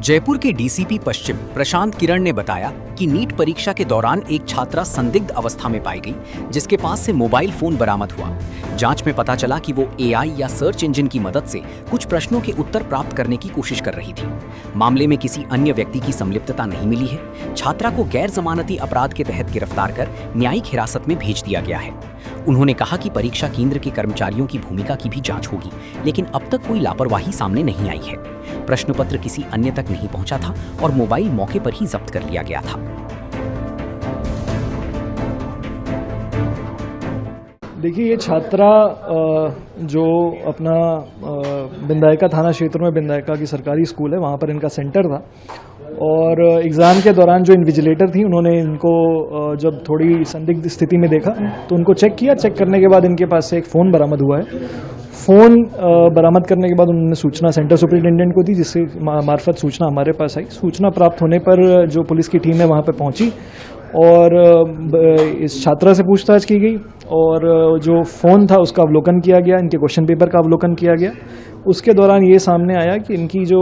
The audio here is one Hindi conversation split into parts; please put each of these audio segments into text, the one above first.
जयपुर के डीसीपी पश्चिम प्रशांत किरण ने बताया कि नीट परीक्षा के दौरान एक छात्रा संदिग्ध अवस्था में पाई गई, जिसके पास से मोबाइल फोन बरामद हुआ। जांच में पता चला कि वो एआई या सर्च इंजन की मदद से कुछ प्रश्नों के उत्तर प्राप्त करने की कोशिश कर रही थी। मामले में किसी अन्य व्यक्ति की संलिप्तता नहीं मिली है। छात्रा को गैर जमानती अपराध के तहत गिरफ्तार कर न्यायिक हिरासत में भेज दिया गया है। उन्होंने कहा कि परीक्षा केंद्र के कर्मचारियों की भूमिका की भी जांच होगी, लेकिन अब तक कोई लापरवाही सामने नहीं आई है। प्रश्न पत्र किसी अन्य तक नहीं पहुंचा था और मोबाइल मौके पर ही जब्त कर लिया गया था। देखिए, ये छात्रा जो अपना बिंदायका थाना क्षेत्र में बिंदायका की सरकारी स्कूल है, वहाँ पर इनका सेंटर था और एग्ज़ाम के दौरान जो इन्विजिलेटर थी, उन्होंने इनको जब थोड़ी संदिग्ध स्थिति में देखा तो उनको चेक किया। चेक करने के बाद इनके पास से एक फ़ोन बरामद हुआ है। फ़ोन बरामद करने के बाद उन्होंने सूचना सेंटर सुपरिटेंडेंट को दी, जिससे मार्फत सूचना हमारे पास आई। सूचना प्राप्त होने पर जो पुलिस की टीम है वहाँ पर पहुँची और इस छात्रा से पूछताछ की गई और जो फ़ोन था उसका अवलोकन किया गया, इनके क्वेश्चन पेपर का अवलोकन किया गया। उसके दौरान ये सामने आया कि इनकी जो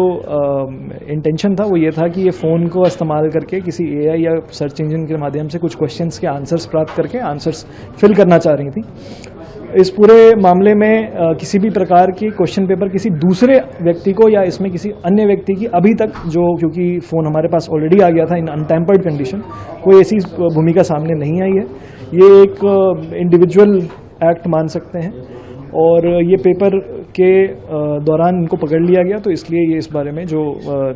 इंटेंशन था वो ये था कि ये फ़ोन को इस्तेमाल करके किसी एआई या सर्च इंजन के माध्यम से कुछ क्वेश्चंस के आंसर्स प्राप्त करके आंसर्स फिल करना चाह रही थी। इस पूरे मामले में किसी भी प्रकार की क्वेश्चन पेपर किसी दूसरे व्यक्ति को या इसमें किसी अन्य व्यक्ति की अभी तक क्योंकि फ़ोन हमारे पास ऑलरेडी आ गया था इन अनटैम्पर्ड कंडीशन, कोई ऐसी भूमिका सामने नहीं आई है। ये एक इंडिविजुअल एक्ट मान सकते हैं और ये पेपर के दौरान इनको पकड़ लिया गया, तो इसलिए ये इस बारे में जो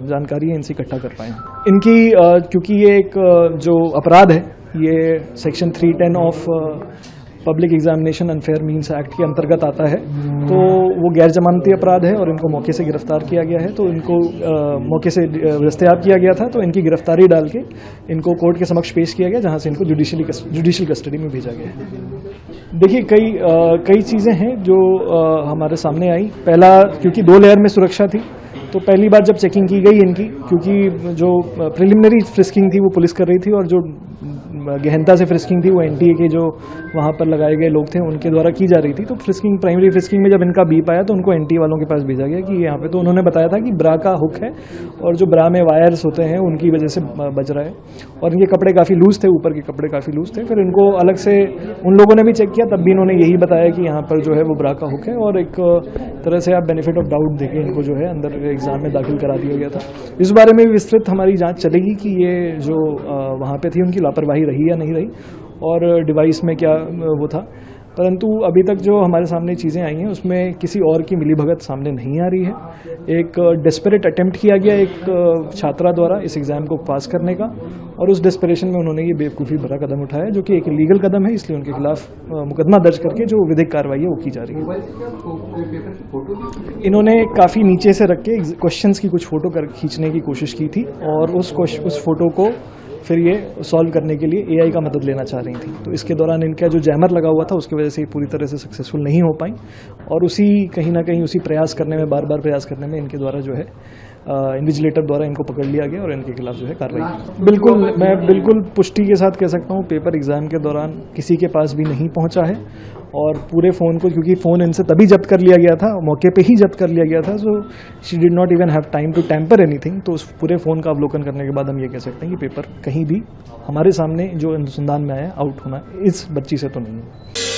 जानकारी है इनसे इकट्ठा कर पाए। इनकी क्योंकि ये एक जो अपराध है ये section 310 of public examination unfair means act के अंतर्गत आता है, तो वो गैर जमानती अपराध है और इनको मौके से गिरफ्तार किया गया है। तो इनको मौके से दस्तयाब किया गया था, तो इनकी गिरफ्तारी डाल के इनको कोर्ट के समक्ष पेश किया गया, जहां से इनको जुडिशियल कस्टडी में भेजा गया है। देखिए, कई चीज़ें हैं जो हमारे सामने आई। पहला, क्योंकि 2 लेयर में सुरक्षा थी, तो पहली बार जब चेकिंग की गई इनकी, क्योंकि जो प्रिलिमिनरी फ्रिस्किंग थी वो पुलिस कर रही थी और जो गहनता से फ्रिस्किंग थी वो एनटीए के जो वहाँ पर लगाए गए लोग थे उनके द्वारा की जा रही थी। तो प्राइमरी फ्रिस्किंग में जब इनका बीप आया तो उनको एनटीए वालों के पास भेजा गया कि यहाँ पे, तो उन्होंने बताया था कि ब्रा का हुक है और जो ब्रा में वायर्स होते हैं उनकी वजह से बज रहा है और इनके कपड़े काफ़ी लूज थे, ऊपर के कपड़े काफ़ी लूज थे। फिर इनको अलग से उन लोगों ने भी चेक किया, तब भी इन्होंने यही बताया कि यहाँ पर जो है वो ब्रा का हुक है और एक तरह से आप बेनिफिट ऑफ डाउट देके इनको जो है अंदर एग्जाम में दाखिल करा दिया गया था। इस बारे में विस्तृत हमारी जाँच चलेगी कि ये जो वहाँ पर थी उनकी लापरवाही रही या नहीं रही और डिवाइस में क्या वो था, परंतु अभी तक जो हमारे सामने चीज़ें आई हैं उसमें किसी और की मिलीभगत सामने नहीं आ रही है। एक डेस्परेट अटेम्प्ट किया गया एक छात्रा द्वारा इस एग्ज़ाम को पास करने का और उस डेस्परेशन में उन्होंने ये बेवकूफ़ी भरा कदम उठाया, जो कि एक इलीगल कदम है, इसलिए उनके खिलाफ मुकदमा दर्ज करके जो विधिक कार्रवाई है वो की जा रही है। इन्होंने काफ़ी नीचे से रख के क्वेश्चंस की कुछ फ़ोटो खींचने की कोशिश की थी और उस फ़ोटो को फिर ये सॉल्व करने के लिए एआई का मदद लेना चाह रही थी। तो इसके दौरान इनका जो जैमर लगा हुआ था उसकी वजह से पूरी तरह से सक्सेसफुल नहीं हो पाई और कहीं ना कहीं उसी प्रयास करने में, बार बार प्रयास करने में इनके द्वारा जो है इन्विजिलेटर द्वारा इनको पकड़ लिया गया और इनके खिलाफ जो है कार्रवाई। बिल्कुल, मैं बिल्कुल पुष्टि के साथ कह सकता हूँ, पेपर एग्जाम के दौरान किसी के पास भी नहीं पहुँचा है और पूरे फ़ोन को, क्योंकि फ़ोन इनसे तभी जब्त कर लिया गया था, मौके पे ही जब्त कर लिया गया था, so she did not even have time to tamper anything. तो उस पूरे फ़ोन का अवलोकन करने के बाद हम ये कह सकते हैं कि पेपर कहीं भी हमारे सामने जो अनुसंधान में आया आउट होना इस बच्ची से तो नहीं है।